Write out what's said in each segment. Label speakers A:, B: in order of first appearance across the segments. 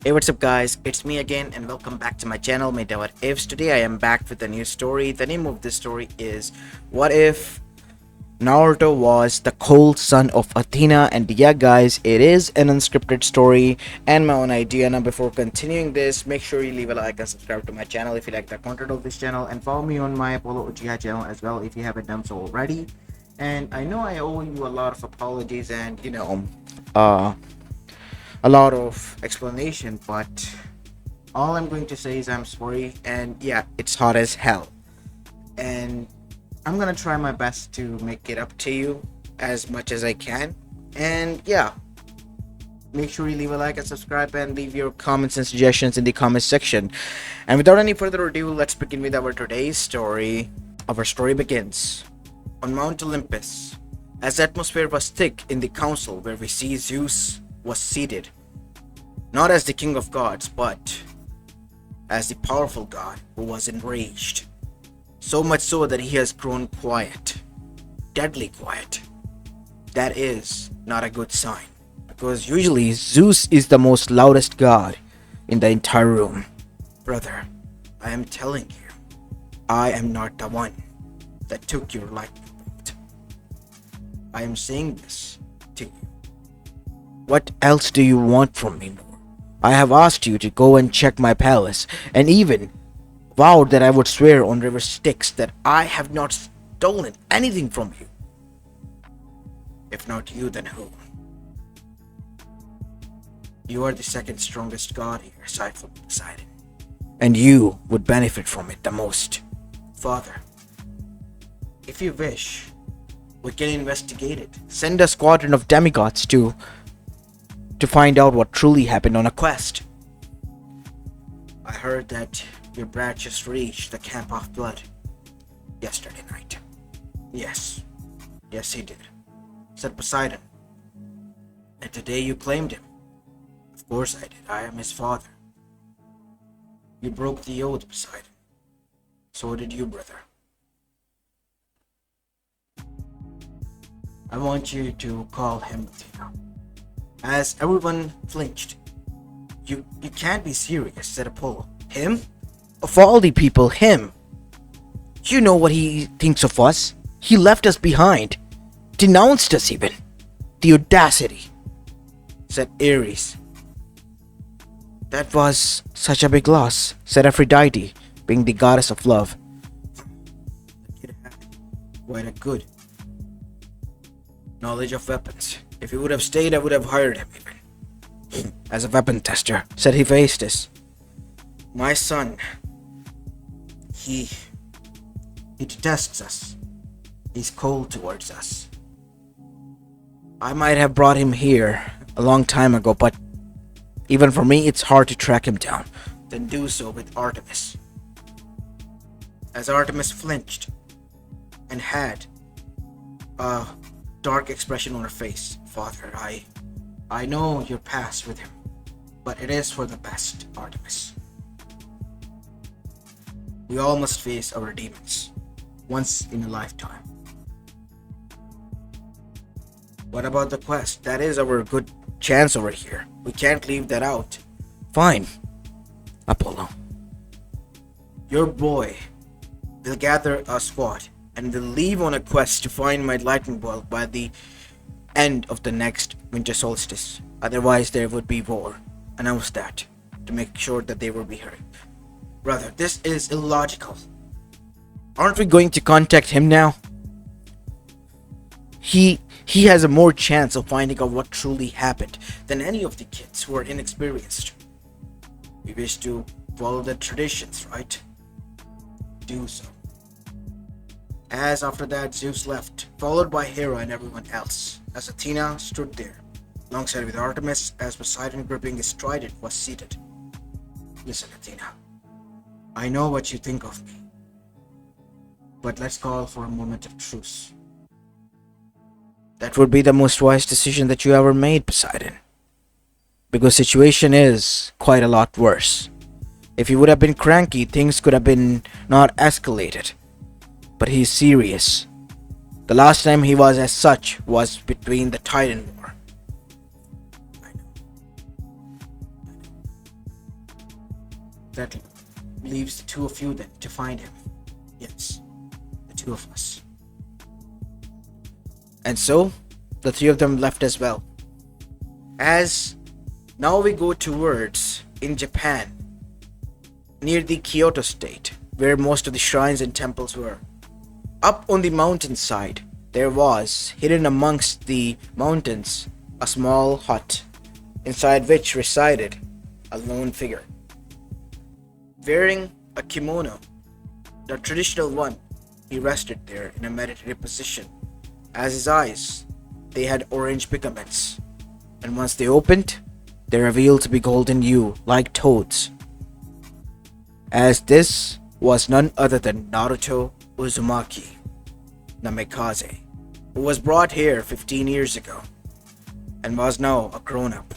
A: Hey, what's up guys, it's me again and welcome back to my channel Mayta. What ifs. Today I am back with a new story. The name of this story is What If Naruto Was the Cold Son of Athena. And yeah guys, it is an unscripted story and my own idea. Now before continuing this, make sure you leave a like and subscribe to my channel if you like the content of this channel, and follow me on my Apollo Uchiha channel as well if you haven't done so already. And I know I owe you a lot of apologies and uh a lot of explanation, but all I'm going to say is I'm sorry. And yeah, it's hot as hell, and I'm gonna try my best to make it up to you as much as I can. And yeah, make sure you leave a like and subscribe and leave your comments and suggestions in the comment section. And without any further ado, let's begin with our today's story. Our story begins on Mount Olympus, as the atmosphere was thick in the council where we see Zeus was seated, not as the king of gods, but as the powerful god who was enraged. So much so that he has grown quiet, deadly quiet. That is not a good sign, because usually Zeus is the most loudest god in the entire room. Brother, I am telling you, I am not the one that took your lightning bolt. I am saying this to you. What else do you want from me more? I have asked you to go and check my palace, and even vowed that I would swear on river Styx that I have not stolen anything from you. If not you, then who? You are the second strongest god here, aside from Poseidon, and you would benefit from it the most. Father, if you wish, we can investigate it. Send a squadron of demigods to find out what truly happened on a quest. I heard that your brat just reached the Camp of Blood yesterday night. Yes, he did, said Poseidon. And today you claimed him. Of course I did. I am his father. You broke the oath, Poseidon. So did you, brother. I want you to call him Athena. As everyone flinched. You can't be serious, said Apollo. Him? Of all the people, him. You know what he thinks of us. He left us behind. Denounced us even. The audacity, said Ares. That was such a big loss, said Aphrodite, being the goddess of love. The kid had quite a good knowledge of weapons. If he would have stayed, I would have hired him even as a weapon tester, said Hephaestus. My son, he detests us. He's cold towards us. I might have brought him here a long time ago, but even for me, it's hard to track him down. Then do so with Artemis. As Artemis flinched and had a dark expression on her face. Father, I know your past with him, but it is for the best, Artemis. We all must face our demons once in a lifetime. What about the quest? That is our good chance over here. We can't leave that out. Fine, Apollo. Your boy will gather a squad and will leave on a quest to find my lightning bolt by the end of the next winter solstice. Otherwise, there would be war. Announce that to make sure that they will be heard. Brother, this is illogical. Aren't we going to contact him now? He has a more chance of finding out what truly happened than any of the kids who are inexperienced. We wish to follow the traditions, right? Do so. As after that, Zeus left, followed by Hera and everyone else, as Athena stood there, alongside with Artemis, as Poseidon, gripping his trident, was seated. Listen, Athena, I know what you think of me, but let's call for a moment of truce. That would be the most wise decision that you ever made, Poseidon, because the situation is quite a lot worse. If he would have been cranky, things could have been not escalated. But he's serious. The last time he was as such was between the Titan War. I know. that leaves the two of you then to find him. Yes, the two of us. And so, the three of them left as well. As now we go towards in Japan, near the Kyoto state, where most of the shrines and temples were. Up on the mountainside, there was, hidden amongst the mountains, a small hut, inside which resided a lone figure. Wearing a kimono, the traditional one, he rested there in a meditative position. As his eyes, they had orange pigments, and once they opened, they revealed to be golden hue, like toads. As this was none other than Naruto Uzumaki Namikaze, who was brought here 15 years ago, and was now a grown-up,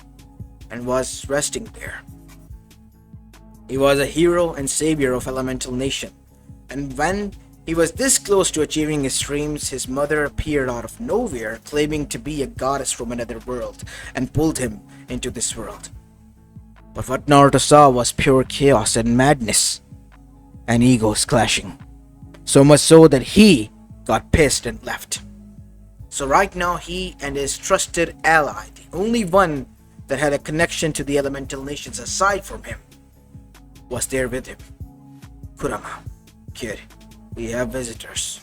A: and was resting there. He was a hero and savior of Elemental Nation, and when he was this close to achieving his dreams, his mother appeared out of nowhere, claiming to be a goddess from another world, and pulled him into this world. But what Naruto saw was pure chaos and madness, and egos clashing. So much so that he got pissed and left. So right now he and his trusted ally, the only one that had a connection to the Elemental Nations aside from him, was there with him. Kurama, kid, we have visitors.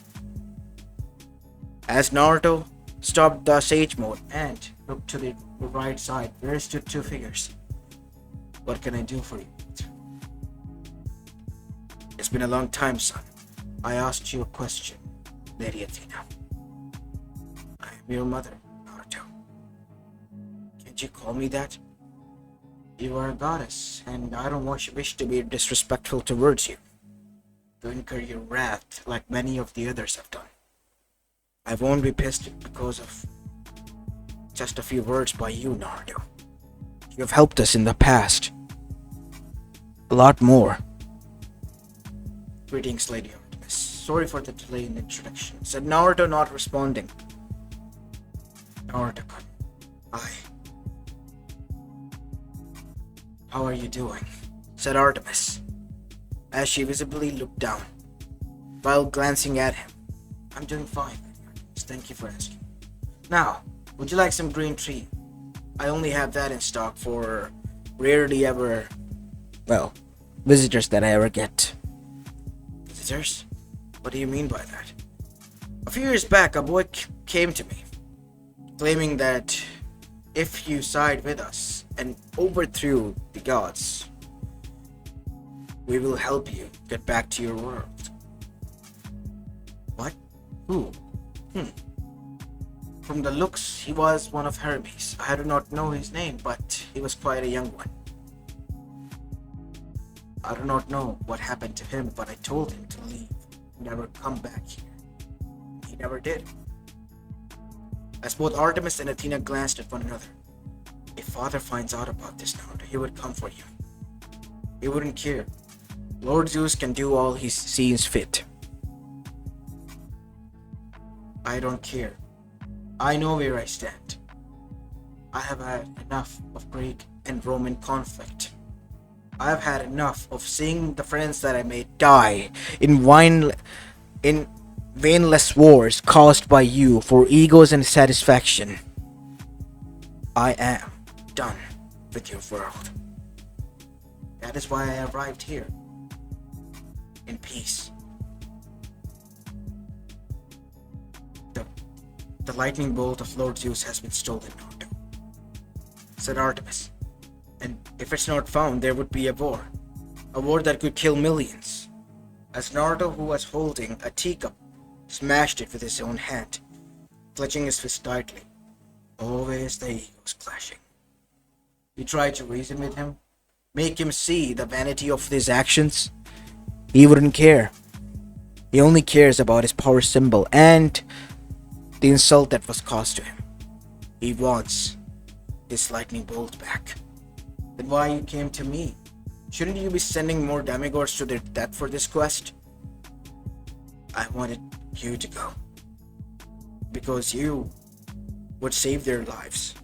A: As Naruto stopped the sage mode and looked to the right side, there stood two figures. What can I do for you? It's been a long time, son. I asked you a question, Lady Athena. I am your mother, Naruto. Can't you call me that? You are a goddess, and I don't wish to be disrespectful towards you, to incur your wrath like many of the others have done. I won't be pissed because of just a few words by you, Naruto. You have helped us in the past. A lot more. Greetings, Lady Artemis. Sorry for the delay in the introduction, said Naruto, not responding. Naruto-kun, how are you doing? Said Artemis, as she visibly looked down, while glancing at him. I'm doing fine, Lady Artemis. Thank you for asking. Now, would you like some green tea? I only have that in stock for visitors that I ever get. Visitors? What do you mean by that? A few years back, a boy came to me, claiming that if you side with us and overthrew the gods, we will help you get back to your world. What? Who? From the looks, he was one of Hermes. I do not know his name, but he was quite a young one. I do not know what happened to him, but I told him to leave, never come back here. He never did. As both Artemis and Athena glanced at one another, if father finds out about this, Naruto, he would come for you. He wouldn't care. Lord Zeus can do all he sees fit. I don't care. I know where I stand. I have had enough of Greek and Roman conflict. I have had enough of seeing the friends that I made die in vainless wars caused by you for egos and satisfaction. I am done with your world. That is why I arrived here. In peace. The lightning bolt of Lord Zeus has been stolen, Naruto, said Artemis. And if it's not found, there would be a war. A war that could kill millions. As Naruto, who was holding a teacup, smashed it with his own hand, clutching his fist tightly. Always the egos clashing. You tried to reason with him, make him see the vanity of his actions. He wouldn't care. He only cares about his power symbol and the insult that was caused to him. He wants his lightning bolt back. Then why you came to me? Shouldn't you be sending more demigods to their death for this quest? I wanted you to go, because you would save their lives.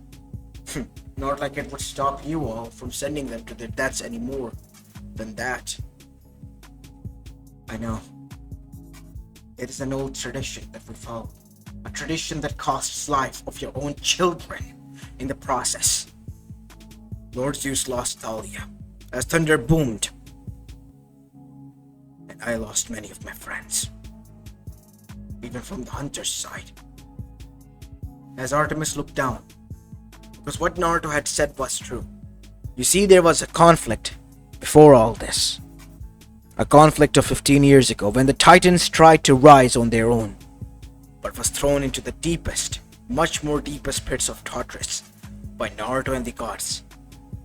A: Not like it would stop you all from sending them to their deaths anymore. than that. I know. It is an old tradition that we follow. A tradition that costs life of your own children in the process. Lord Zeus lost Thalia as thunder boomed, and I lost many of my friends, even from the hunter's side. As Artemis looked down, because what Naruto had said was true. You see, there was a conflict before all this. A conflict of 15 years ago when the Titans tried to rise on their own, but was thrown into the deepest, much more deepest pits of Tartarus by Naruto and the gods.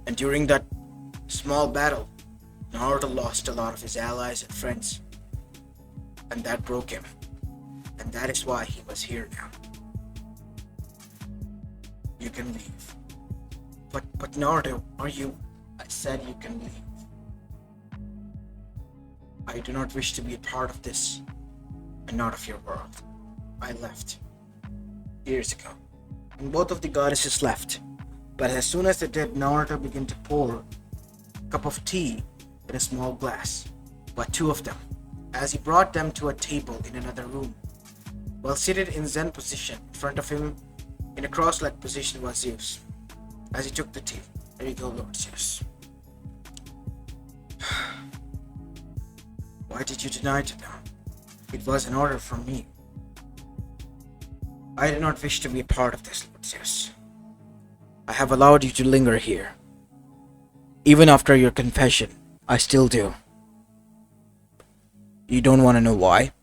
A: And during that small battle, Naruto lost a lot of his allies and friends. And that broke him. And that is why he was here now. You can leave. But Naruto, are you? I said you can leave. I do not wish to be a part of this, and not of your world. I left years ago, and both of the goddesses left. But as soon as they did, Naruto began to pour a cup of tea in a small glass, but two of them, as he brought them to a table in another room. While seated in Zen position, in front of him, in a cross-legged position, was Zeus. As he took the tea, "There you go, Lord Zeus. Why did you deny to them? It was an order from me. I did not wish to be a part of this, Lord Zeus. I have allowed you to linger here. Even after your confession, I still do. You don't want to know why?"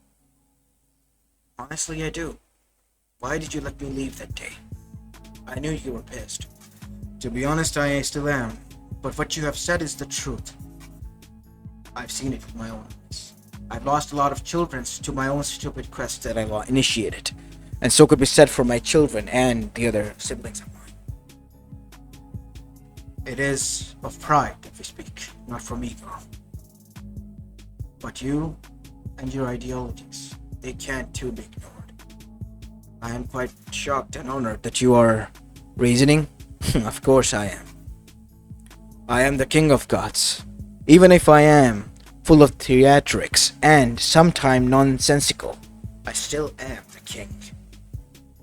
A: "Honestly, I do. Why did you let me leave that day? I knew you were pissed. To be honest, I still am. But what you have said is the truth. I've seen it with my own eyes. I've lost a lot of children to my own stupid quest that I initiated. And so could be said for my children and the other siblings of mine. It is of pride that we speak, not from ego. But you and your ideologies, they can't too be ignored. I am quite shocked and honored that you are reasoning. Of course I am. I am the king of gods. Even if I am full of theatrics and sometimes nonsensical, I still am the king.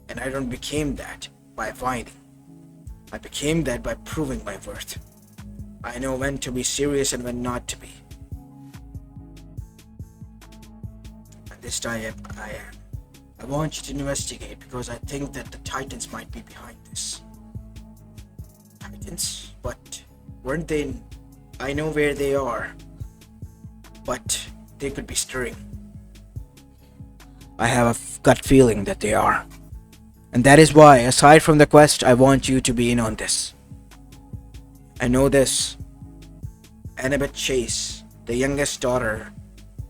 A: And I don't became that by whining. I became that by proving my worth. I know when to be serious and when not to be. And this time I am. I want you to investigate because I think that the Titans might be behind this. Titans? But weren't they? I know where they are. But they could be stirring. I have a gut feeling that they are. And that is why, aside from the quest, I want you to be in on this. I know this. Annabeth Chase, the youngest daughter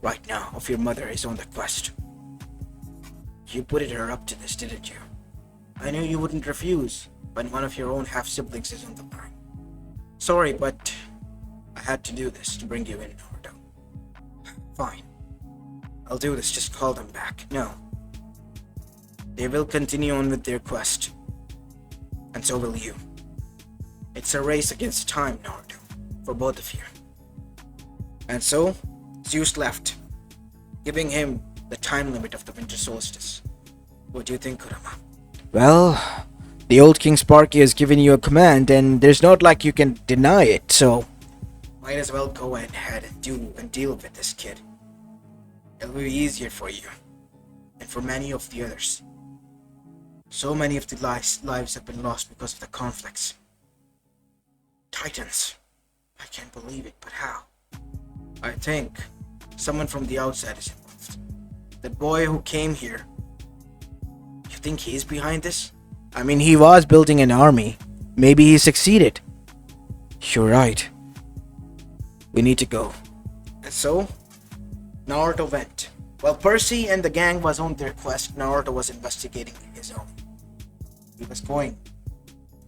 A: right now of your mother, is on the quest. You put her up to this, didn't you? I knew you wouldn't refuse when one of your own half-siblings is on the line. Sorry, but I had to do this to bring you in, Naruto. Fine. I'll do this, just call them back. No. They will continue on with their quest. And so will you. It's a race against time, Naruto, for both of you. And so, Zeus left, giving him the time limit of the winter solstice. What do you think, Kurama? Well, the old King Sparky has given you a command, and there's not like you can deny it, so might as well go ahead and deal with this kid. It'll be easier for you, and for many of the others. So many of the lives have been lost because of the conflicts. Titans. I can't believe it, but how? I think someone from the outside is involved. That boy who came here. You think he's behind this? I mean, he was building an army. Maybe he succeeded. You're right. We need to go. And so, Naruto went. While Percy and the gang was on their quest, Naruto was investigating his own. He was going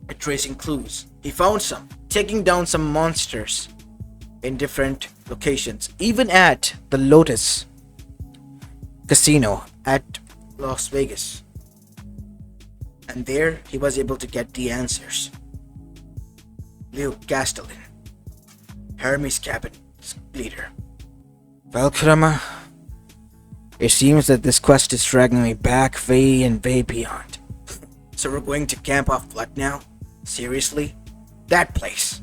A: and tracing clues. He found some, taking down some monsters in different locations, even at the Lotus Casino at Las Vegas. And there he was able to get the answers. Luke Castellan, Hermes' cabin, leader. Well, Kurama, it seems that this quest is dragging me back way and way beyond. So we're going to Camp of Blood now? Seriously? That place?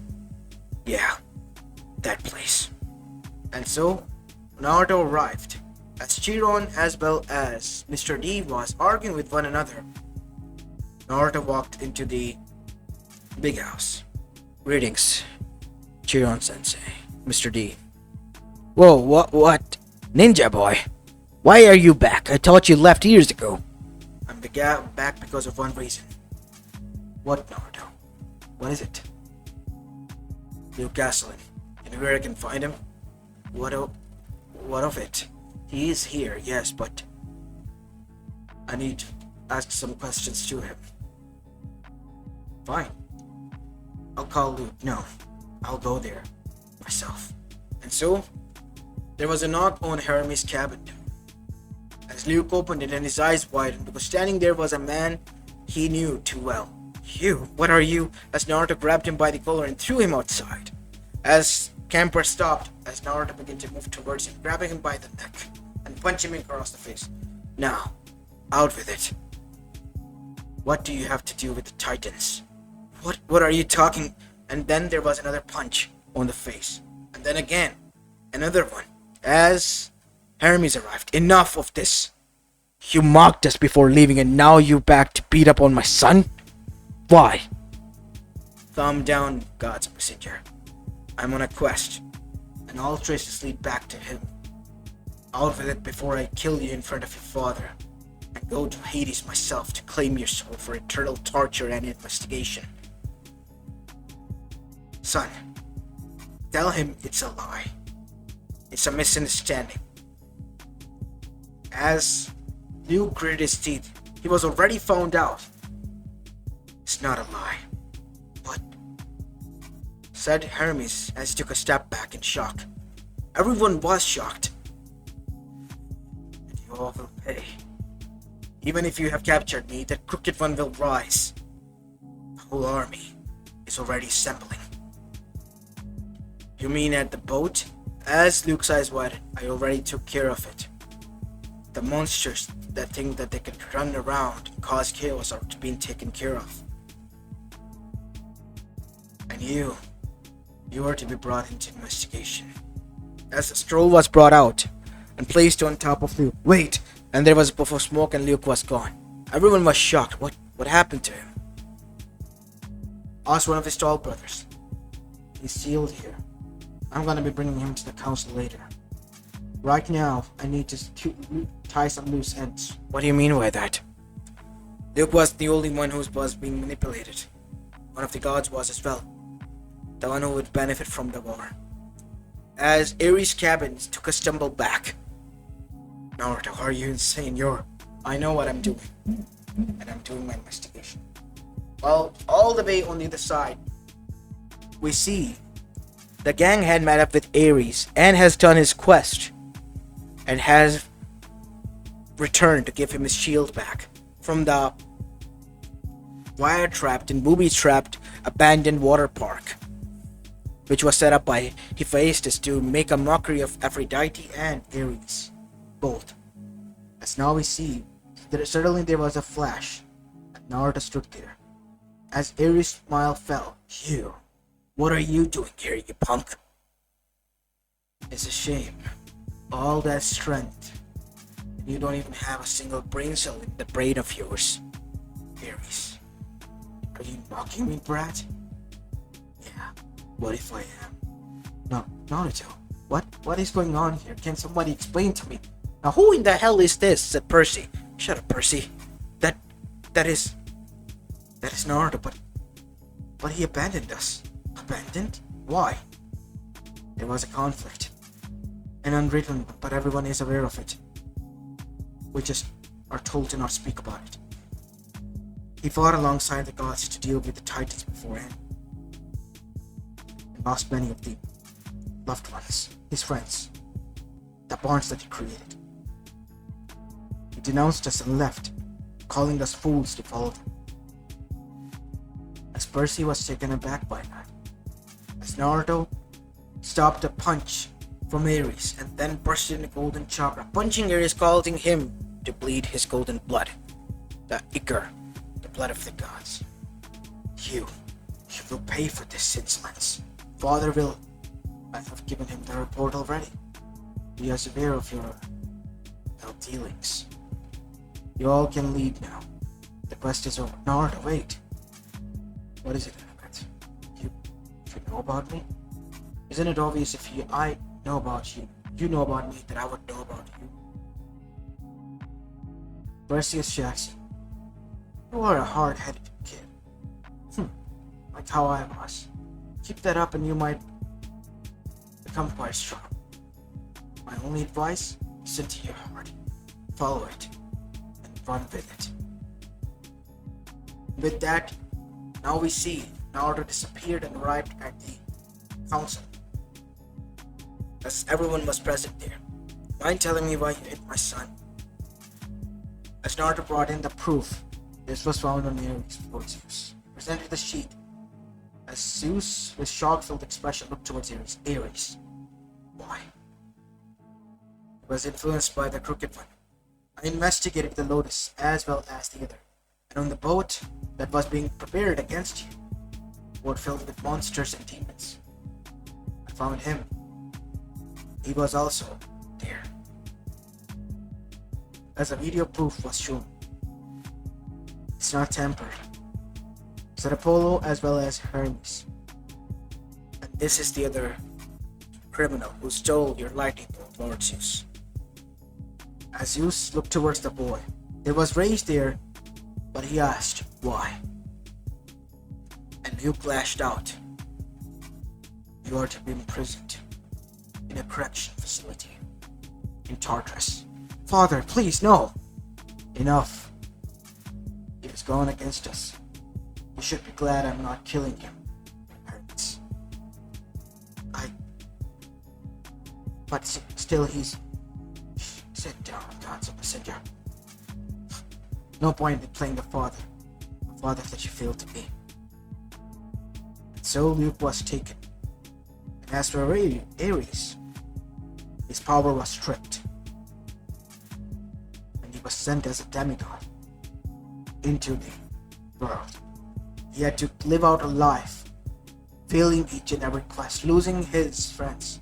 A: Yeah, that place. And so, Naruto arrived, as Chiron as well as Mr. D was arguing with one another. Naruto walked into the big house. Greetings, Chiron sensei, Mr. D. Whoa, what? Ninja boy, why are you back? I thought you left years ago. I'm back because of one reason. What, Naruto? What is it? Luke Gasolin. You know where I can find him? What of it? He is here, yes, but I need to ask some questions to him. Fine. I'll call Luke. No, I'll go there myself. And so, there was a knock on Hermes' cabin. As Luke opened it and his eyes widened, because standing there was a man he knew too well. You, what are you? As Naruto grabbed him by the collar and threw him outside. As Camper stopped, as Naruto began to move towards him, grabbing him by the neck and punching him across the face. Now, out with it. What do you have to do with the Titans? What are you talking? And then there was another punch on the face. And then again, another one. As Hermes arrived. Enough of this. You mocked us before leaving and now you back to beat up on my son? Why? Calm down, God's messenger. I'm on a quest, and all traces lead back to him. Out with it before I kill you in front of your father, and go to Hades myself to claim your soul for eternal torture and investigation. Son, tell him it's a lie. It's a misunderstanding. As Luke gritted his teeth, he was already found out. It's not a lie. What? Said Hermes as he took a step back in shock. Everyone was shocked. And you all will pay. Even if you have captured me, that crooked one will rise. The whole army is already assembling. You mean at the boat? As Luke's eyes widened, I already took care of it. The monsters that think that they can run around and cause chaos are being taken care of. And you are to be brought into investigation. As the scroll was brought out and placed on top of Luke. Wait! And there was a puff of smoke and Luke was gone. Everyone was shocked. What happened to him? Asked one of his tall brothers. He's sealed here. I'm gonna be bringing him to the council later. Right now, I need to tie some loose ends. What do you mean by that? Luke was the only one who was being manipulated. One of the gods was as well. The one who would benefit from the war. As Ares' cabin took a stumble back. Naruto, are you insane? I know what I'm doing. And I'm doing my investigation. Well, all the way on the other side, we see the gang had met up with Ares and has done his quest. And has returned to give him his shield back from the wire-trapped and booby-trapped abandoned water park, which was set up by Hephaestus to make a mockery of Aphrodite and Ares, both. As now we see, suddenly there was a flash, and Naruto stood there. As Ares' smile fell, you, what are you doing here, you punk? It's a shame. All that strength, and you don't even have a single brain cell in the brain of yours. Ares, are you mocking me, brat? Yeah, what if I am? No, Naruto, what is going on here? Can somebody explain to me? Now who in the hell is this? Said Percy. Shut up, Percy. That is Naruto, but he abandoned us. Abandoned? Why? There was a conflict. An unwritten, but everyone is aware of it. We just are told to not speak about it. He fought alongside the gods to deal with the Titans beforehand, and lost many of the loved ones, his friends, the bonds that he created. He denounced us and left, calling us fools to follow them. As Percy was taken aback by that, as Naruto stopped a punch from Ares and then burst in a golden chakra, punching Ares, causing him to bleed his golden blood. The Ichor, the blood of the gods. You will pay for this insolence. Father will. I have given him the report already. He is aware of your ill dealings. You all can leave now. The quest is over. Naruto, wait. What is it, Annabeth? You know about me? Isn't it obvious if I know about you, you know about me, that I would know about you? Perseus Jackson, you are a hard-headed kid. Like how I was. Keep that up and you might become quite strong. My only advice, listen to your heart. Follow it. And run with it. With that, now we see Naruto disappeared and arrived at the council. As everyone was present there. Mind telling me why you hit my son? As Naruto brought in the proof, this was found on Ares before Zeus. Presented the sheet. As Zeus, with shock-filled expression, looked towards Ares. Ares. Why? It was influenced by the Crooked One. I investigated the Lotus as well as the other. And on the boat that was being prepared against you, boat filled with monsters and demons. I found him. He was also there. As a video proof was shown. It's not tempered. It's an Apollo as well as Hermes. And this is the other criminal who stole your lightning bolt, Lord Zeus. As Zeus looked towards the boy, there was rage there, but he asked, why? And Luke lashed out. You are to be imprisoned in a correction facility in Tartarus. Father, please, no! Enough. He has gone against us. You should be glad I'm not killing him. It hurts. But still he's... Sit down, God's a messenger. No point in playing the father that you failed to be. And so Luke was taken. And as for Ares, his power was stripped. And he was sent as a demigod into the world. He had to live out a life, failing each and every quest, losing his friends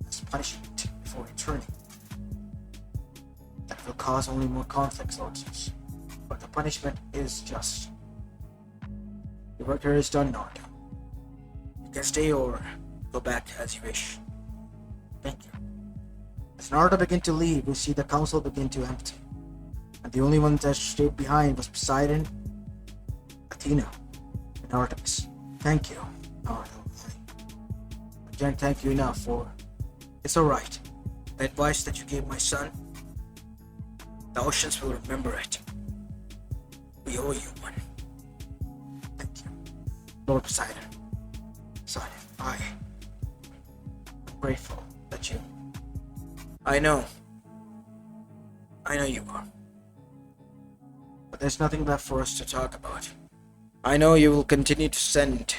A: as punishment before returning. That will cause only more conflicts, Lord Zeus. But the punishment is just. Your work here is done, Naruto. You can stay or go back as you wish. Thank you. As Naruto began to leave, we see the council begin to empty. And the only ones that stayed behind was Poseidon, Athena, and Artemis. Thank you, Naruto. I can't thank you enough for... It's alright. The advice that you gave my son, the oceans will remember it. We owe you one. Thank you, Lord Poseidon. Son, I'm grateful that you... I know you are. But there's nothing left for us to talk about. I know you will continue to send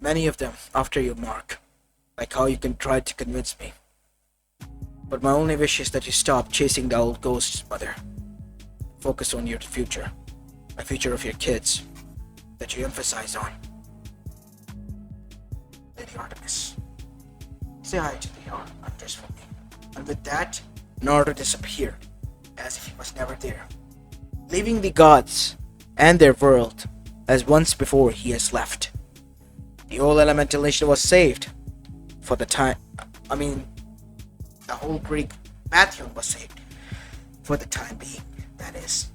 A: many of them after you, Mark. Like how you can try to convince me. But my only wish is that you stop chasing the old ghosts, Mother. Focus on your future. The future of your kids. That you emphasize on. Lady Artemis. Say hi to the hunters for me. And with that, Naruto disappeared. As if he was never there. Leaving the gods and their world as once before he has left. The whole elemental nation was saved. For the time, the whole Greek pantheon was saved. For the time being, that is.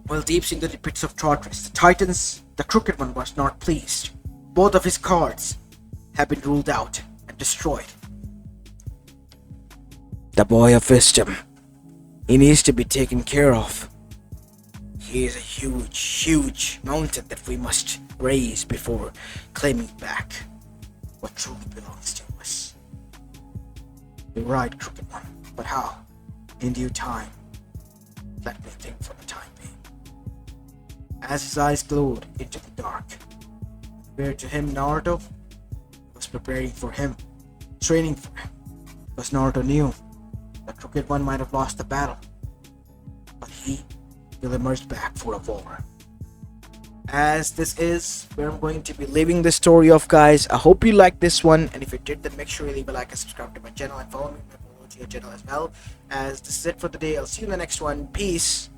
A: While deep into the pits of Tartarus, the Titans, the Crooked One was not pleased. Both of his cards have been ruled out and destroyed. The boy of wisdom. He needs to be taken care of. He is a huge mountain that we must raise before claiming back what truly belongs to us. You're right, Crooked One, but how? In due time. Let me think for the time being. As his eyes glowed into the dark, where to him Naruto was preparing for him, training for him. Because Naruto knew that Crooked One might have lost the battle, but he will emerge back for a war. As this is where I'm going to be leaving the story off, guys. I hope you liked this one, and if you did, then make sure you leave a like and subscribe to my channel and follow me on my channel as well. As this is it for the day, I'll see you in the next one. Peace.